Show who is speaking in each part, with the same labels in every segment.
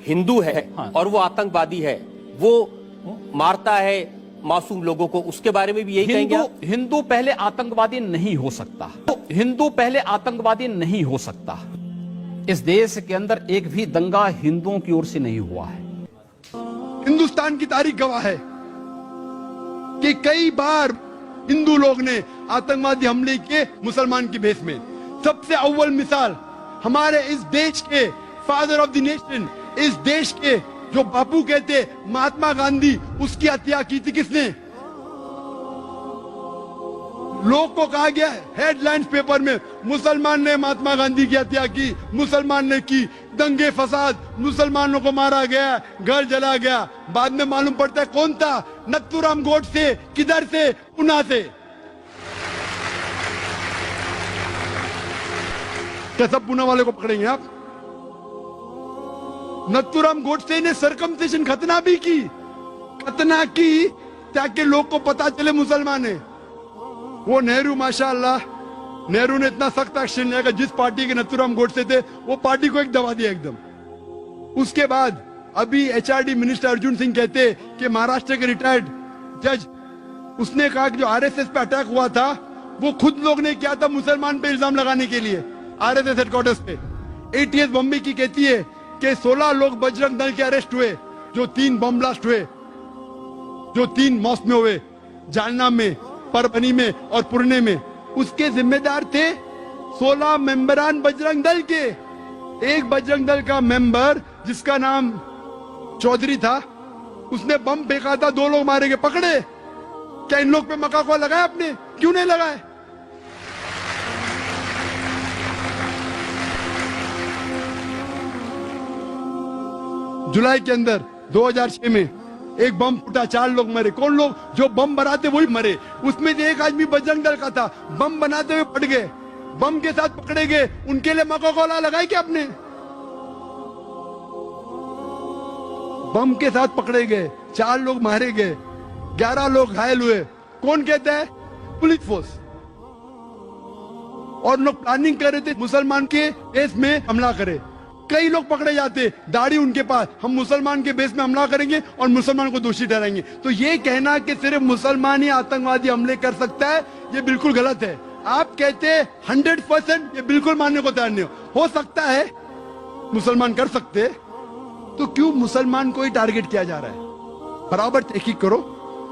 Speaker 1: हिंदू है
Speaker 2: हाँ।
Speaker 1: और वो आतंकवादी है, वो मारता है मासूम लोगों को, उसके बारे में भी यही कहेंगे आप?
Speaker 2: हिंदू पहले आतंकवादी नहीं हो सकता। हिंदू पहले आतंकवादी नहीं हो सकता। इस देश के अंदर एक भी दंगा हिंदुओं की ओर से नहीं हुआ है।
Speaker 3: हिंदुस्तान की तारीख गवाह है कि कई बार हिंदू लोग ने आतंकवादी हमले किए मुसलमान की भेष में। सबसे अव्वल मिसाल हमारे इस देश के फादर ऑफ द नेशन, इस देश के जो बापू कहते महात्मा गांधी, उसकी हत्या की थी किसने? लोग को कहा गया हेडलाइंस पेपर में, मुसलमान ने महात्मा गांधी की हत्या की, मुसलमान ने की, दंगे फसाद, मुसलमानों को मारा गया, घर जला गया। बाद में मालूम पड़ता है कौन था? नथुराम गोडसे। किधर से? पुणे से। क्या सब पुणे वाले को पकड़ेंगे आप? नथुराम गोडसे ने सरकमसिशन खतना भी की, खतना की ताकि लोग को पता चले मुसलमान है। वो नेहरू, माशाअल्लाह, नेहरू ने इतना सख्त एक्शन लिया कि जिस पार्टी के नथुराम गोडसे थे वो पार्टी को एक दबा दिया एकदम। उसके बाद अभी एचआरडी मिनिस्टर अर्जुन सिंह कहते कि महाराष्ट्र के रिटायर्ड जज, उसने कहा कि जो आरएसएस पे अटैक हुआ था वो खुद लोग ने किया था मुसलमान पे इल्जाम लगाने के लिए, आरएसएस हेडक्वार्टर्स पे। एटीएस बॉम्बे की कहती है कि 16 लोग बजरंग दल के अरेस्ट हुए, जो 3 बम ब्लास्ट हुए, जो 3 मॉस्क में हुए, जालना में, परभनी में और पुणे में। उसके जिम्मेदार थे 16 मेंबरान बजरंग दल के। एक बजरंग दल का मेंबर जिसका नाम चौधरी था, उसने बम फेंका था, 2 लोग मारे गए, पकड़े। क्या इन लोग पे मक्का को लगाया आपने? क्यों नहीं लगाए? जुलाई के अंदर 2006 में एक बम फूटा, 4 लोग मरे। कौन लोग? जो बम बनाते वही मरे। उसमें से एक आदमी बजरंग दल का था, बम बनाते हुए पड़ गए, बम के साथ पकड़े गए। उनके लिए मक्का कोला लगाई क्या आपने? बम के साथ पकड़े गए, 4 लोग मारे गए, 11 लोग घायल हुए। कौन कहता है? Police force. और लोग प्लानिंग कर रहे थे मुसलमान के देश में हमला करे। कई लोग पकड़े जाते, दाढ़ी उनके पास, हम मुसलमान के बेस में हमला करेंगे और मुसलमान को दोषी ठहराएंगे। तो ये कहना कि सिर्फ मुसलमान ही आतंकवादी हमले कर सकता है, ये बिल्कुल गलत है। आप कहते 100%, ये बिल्कुल मानने को तैयार नहीं हो सकता है मुसलमान कर सकते, तो क्यों मुसलमान को ही टारगेट किया जा रहा है? बराबर तहकीक करो,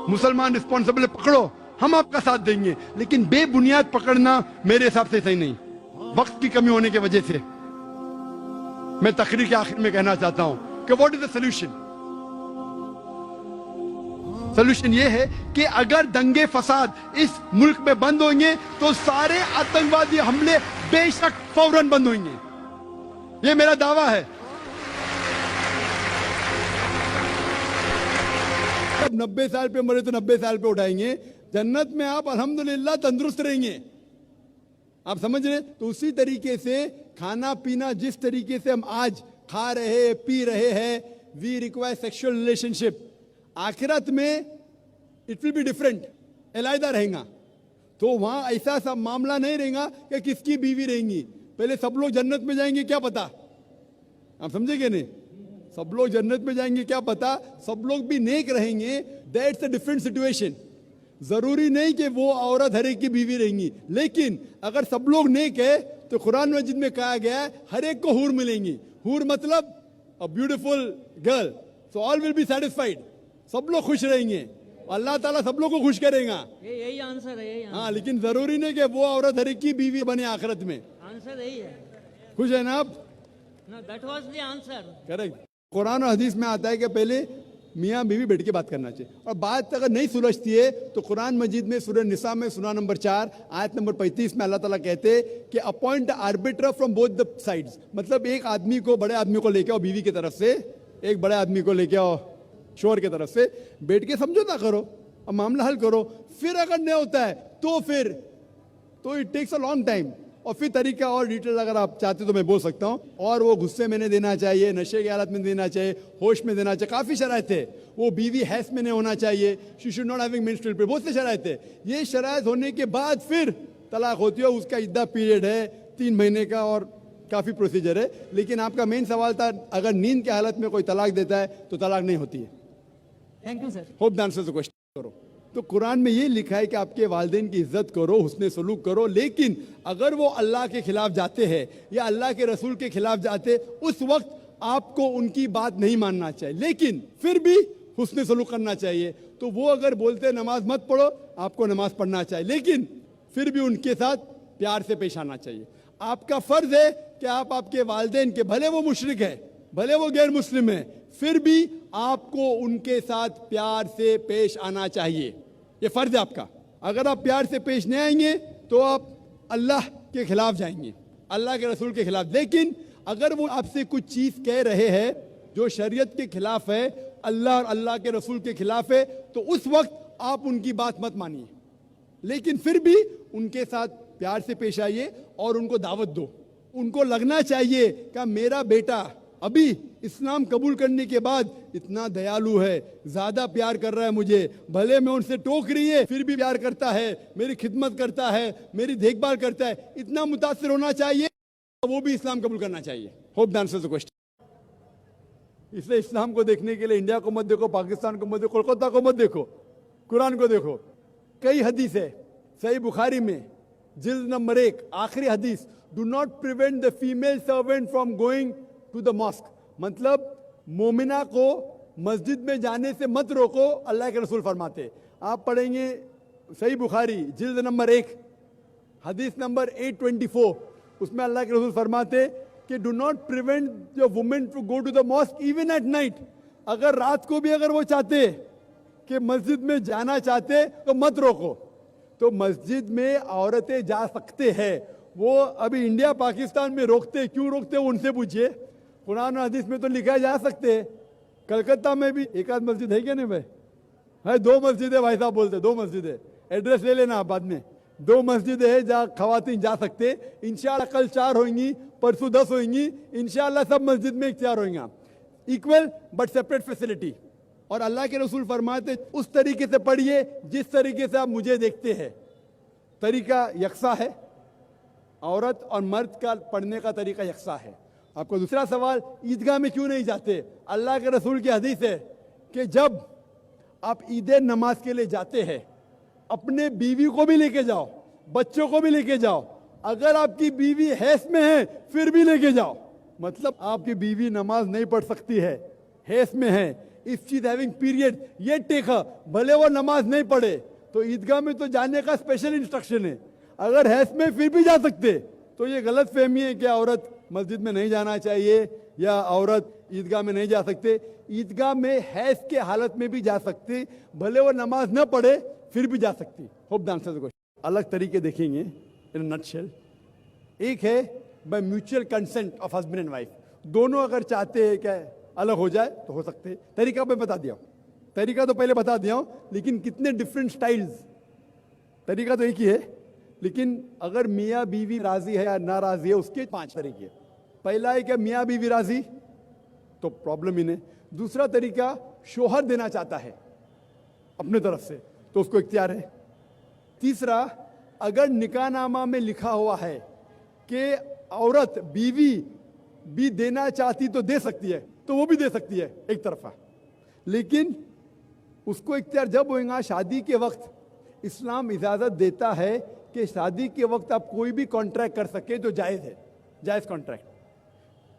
Speaker 3: मुसलमान रिस्पॉन्सिबल पकड़ो, हम आपका साथ देंगे, लेकिन बेबुनियाद पकड़ना मेरे हिसाब से सही नहीं। वक्त की कमी होने की वजह से मैं तकरीर के आखिर में कहना चाहता हूं कि what is the solution? Solution ये है कि अगर दंगे फसाद इस मुल्क में बंद होंगे तो सारे आतंकवादी हमले बेशक फौरन बंद होंगे। ये मेरा दावा है। जब 90 साल पे मरे तो 90 साल पे उठाएंगे, जन्नत में आप अल्हम्दुलिल्लाह तंदुरुस्त रहेंगे। आप समझ रहे? तो उसी तरीके से खाना पीना जिस तरीके से हम आज खा रहे पी रहे हैं, वी रिक्वायर सेक्सुअल रिलेशनशिप। आखिरत में इट विल बी डिफरेंट, अलग रहेगा। तो वहां ऐसा सब मामला नहीं रहेगा कि किसकी बीवी रहेंगी। पहले सब लोग जन्नत में जाएंगे क्या पता? आप समझेंगे नहीं? सब लोग जन्नत में जाएंगे क्या पता? सब लोग भी नेक रहेंगे, दैट्स अ डिफरेंट सिचुएशन। जरूरी नहीं कि वो औरत हर एक की बीवी रहेंगी, लेकिन अगर सब लोग नेक है तो कुरान मजीद में कहा गया है हर एक को हूर मिलेंगी। हूर मतलब a beautiful girl, so all will be satisfied. सब लोग खुश रहेंगे, अल्लाह ताला सब लोग को खुश करेगा।
Speaker 4: यही आंसर है, यही आंसर।
Speaker 3: हाँ, लेकिन जरूरी नहीं कि वो औरत हर एक की बीवी बने आखिरत में।
Speaker 4: आंसर यही है।
Speaker 3: खुश है ना आप?
Speaker 4: No, that was the answer.
Speaker 3: Correct. Quran और हदीस में आता है कि पहले मियाँ बीवी बैठ के बात करना चाहिए, और बात अगर नहीं सुलझती है तो कुरान मजीद में सूरह निसा में सूरा नंबर 4 आयत नंबर 35 में अल्लाह ताला कहते हैं कि appoint arbiter from both the sides. मतलब एक आदमी को, बड़े आदमी को लेके आओ बीवी की तरफ से, एक बड़े आदमी को लेके आओ शोहर की तरफ से, बैठ के समझौता करो और मामला हल करो। फिर अगर नहीं होता है तो it takes a long time. और फिर तरीका और डिटेल अगर आप चाहते तो मैं बोल सकता हूँ। और वो गुस्से में नहीं देना चाहिए, नशे की हालत में देना चाहिए, होश में देना चाहिए, काफ़ी शराइत है। वो बीवी हैस में नहीं होना चाहिए, she should not having menstrual period, बहुत से शराइत है। ये शराइत होने के बाद फिर तलाक होती है, उसका इद्दा पीरियड है 3 महीने का और काफी प्रोसीजर है, लेकिन आपका मेन सवाल था अगर नींद की हालत में कोई तलाक देता है तो तलाक नहीं होती है।
Speaker 4: Thank you sir.
Speaker 3: Hope the answer the question करो। तो कुरान में ये लिखा है कि आपके वालिदैन की इज्जत करो, हुस्ने सलूक करो, लेकिन अगर वो अल्लाह के खिलाफ जाते हैं या अल्लाह के रसूल के खिलाफ जाते, उस वक्त आपको उनकी बात नहीं मानना चाहिए, लेकिन फिर भी हुस्ने सलूक करना चाहिए। तो वो अगर बोलते नमाज मत पढ़ो, आपको नमाज पढ़ना चाहिए, लेकिन फिर भी उनके साथ प्यार से पेश आना चाहिए। आपका फर्ज है कि आप आपके वालिदैन के, भले वो मुशरिक है, भले वो गैर मुस्लिम है, फिर भी आपको उनके साथ प्यार से पेश आना चाहिए। ये फर्ज है आपका। अगर आप प्यार से पेश नहीं आएंगे तो आप अल्लाह के खिलाफ जाएंगे, अल्लाह के रसूल के खिलाफ। लेकिन अगर वो आपसे कुछ चीज कह रहे हैं जो शरीयत के खिलाफ है, अल्लाह और अल्लाह के रसूल के खिलाफ है, तो उस वक्त आप उनकी बात मत मानिए, लेकिन फिर भी उनके साथ प्यार से पेश आइए और उनको दावत दो। उनको लगना चाहिए कि मेरा बेटा अभी इस्लाम कबूल करने के बाद इतना दयालु है, ज्यादा प्यार कर रहा है मुझे, भले मैं उनसे टोक रही है फिर भी प्यार करता है, मेरी खिदमत करता है, मेरी देखभाल करता है, इतना मुतासिर होना चाहिए, वो भी इस्लाम कबूल करना चाहिए। Hope the answer the question. इसलिए इस्लाम को देखने के लिए इंडिया को मत देखो, पाकिस्तान को मत देखो, कोलकाता को मत देखो, कुरान को देखो। कई हदीस है सही बुखारी में, जिल्द नंबर 1 आखिरी हदीस, do not prevent the female servant from going to the mosque, मतलब मोमिना को मस्जिद में जाने से मत रोको, अल्लाह के रसूल फरमाते। आप पढ़ेंगे सही बुखारी जिल्द नंबर 1 हदीस नंबर 824, उसमें अल्लाह के रसूल फरमाते कि do not prevent the women to go to the mosque even at night. अगर रात को भी अगर वो चाहते कि मस्जिद में जाना चाहते तो मत रोको। तो मस्जिद में औरतें जा सकते हैं, वो अभी इंडिया पाकिस्तान में रोकते, क्यों रोकते उनसे पूछिए। कुरान और हदीस में तो लिखा जा सकते हैं। कलकत्ता में भी एक आध मस्जिद है क्या नहीं भाई? है, 2 मस्जिद है भाई साहब बोलते, 2 मस्जिद है, एड्रेस ले लेना आप बाद में। 2 मस्जिद है जहाँ खवातीन जा सकते। इंशाल्लाह कल 4 होंगी, परसों 10 होंगी, इंशाल्लाह सब मस्जिद में 4 होंगे, इक्वल बट सेपरेट फैसिलिटी। और अल्लाह के रसूल फरमाते उस तरीके से पढ़िए जिस तरीके से आप मुझे देखते हैं। तरीका यकसा है, औरत और मर्द का पढ़ने का तरीका यकसा है। आपको दूसरा सवाल, ईदगाह में क्यों नहीं जाते? अल्लाह के रसूल की हदीस है कि जब आप ईद नमाज के लिए जाते हैं, अपने बीवी को भी लेके जाओ, बच्चों को भी लेके जाओ। अगर आपकी बीवी हैस में है फिर भी लेके जाओ, मतलब आपकी बीवी नमाज नहीं पढ़ सकती है, हैस में है, if she is having period ये टेक हर, भले वो नमाज नहीं पढ़े। तो ईदगाह में तो जाने का स्पेशल इंस्ट्रक्शन है। अगर हैस में फिर भी जा सकते, तो ये गलत फहमी है कि औरत मस्जिद में नहीं जाना चाहिए या औरत ईदगाह में नहीं जा सकते। ईदगाह में हैस के हालत में भी जा सकते, भले वो नमाज न पढ़े फिर भी जा सकती। Hope the answer the question. अलग तरीके देखेंगे इन नटशेल। एक है by mutual consent of husband and wife, दोनों अगर चाहते हैं कि अलग हो जाए तो हो सकते। तरीका मैं बता दिया, तरीका तो पहले बता दिया हूं, लेकिन कितने डिफरेंट स्टाइल्स। तरीका तो एक ही है, लेकिन अगर मियाँ बीवी राजी है या नाराजी है उसके 5 तरीके। पहला है कि मियाँ बीवी राजी तो प्रॉब्लम ही नहीं। दूसरा तरीका, शोहर देना चाहता है अपने तरफ से तो उसको इख्तियार है। तीसरा, अगर निकाहनामा में लिखा हुआ है कि औरत बीवी भी देना चाहती तो दे सकती है, तो वो भी दे सकती है एक तरफा, लेकिन उसको इख्तियार जब होगा शादी के वक्त। इस्लाम इजाज़त देता है कि शादी के वक्त आप कोई भी कॉन्ट्रैक्ट कर सके जो जायज़ है, जायज़ कॉन्ट्रैक्ट।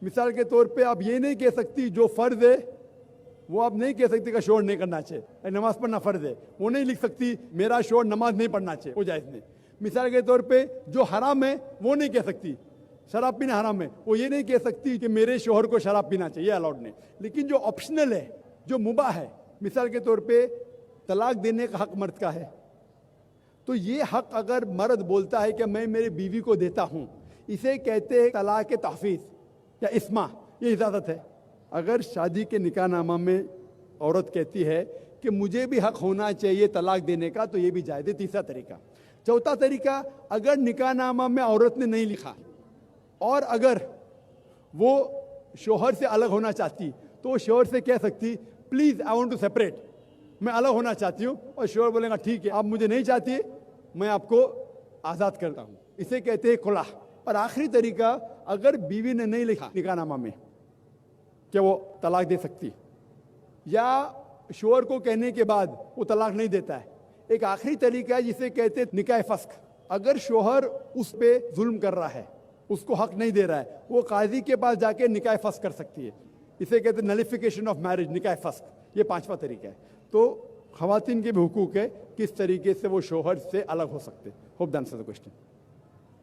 Speaker 3: मिसाल के तौर पे आप ये नहीं कह सकती जो फ़र्ज है वो आप नहीं कह सकती कि शोर नहीं करना चाहिए, नमाज पढ़ना फ़र्ज है, वो नहीं लिख सकती मेरा शोर नमाज नहीं पढ़ना चाहिए, वो जायज़ नहीं। मिसाल के तौर पे जो हराम है वो नहीं कह सकती, शराब पीना हराम है, वो ये नहीं कह सकती कि मेरे शोहर को शराब पीना चाहिए, अलाउड नहीं। लेकिन जो ऑप्शनल है, जो मुबाह है, मिसाल के तौर पे तलाक देने का हक मर्द का है, तो ये हक अगर मर्द बोलता है कि मैं मेरी बीवी को देता हूँ, इसे कहते हैं तलाक के तहफीज़ या इस्मा, ये इजाज़त है। अगर शादी के निकाहनामा में औरत कहती है कि मुझे भी हक होना चाहिए तलाक देने का, तो ये भी जायज़ है। तीसरा तरीका। चौथा तरीका, अगर निकाहनामा में औरत ने नहीं लिखा और अगर वो शोहर से अलग होना चाहती तो वो शोहर से कह सकती please I want to separate, मैं अलग होना चाहती हूँ, और शोहर बोलेगा ठीक है, आप मुझे नहीं चाहती, मैं आपको आज़ाद करता हूँ। इसे कहते हैं खुला और आखिरी तरीका, अगर बीवी ने नहीं लिखा निकाहनामा में कि वो तलाक दे सकती, या शोहर को कहने के बाद वो तलाक नहीं देता है, एक आखिरी तरीका है जिसे कहते हैं निकाह फस्क। अगर शोहर उस पे जुल्म कर रहा है, उसको हक नहीं दे रहा है, वो काजी के पास जाके निकाह फस्क कर सकती है। इसे कहते हैं नलिफिकेशन ऑफ मैरिज, निकाह फस्क। ये 5वां तरीका है। तो खवातीन के भी हुकूक है किस तरीके से वो शोहर से अलग हो सकते। Hope the answer the question.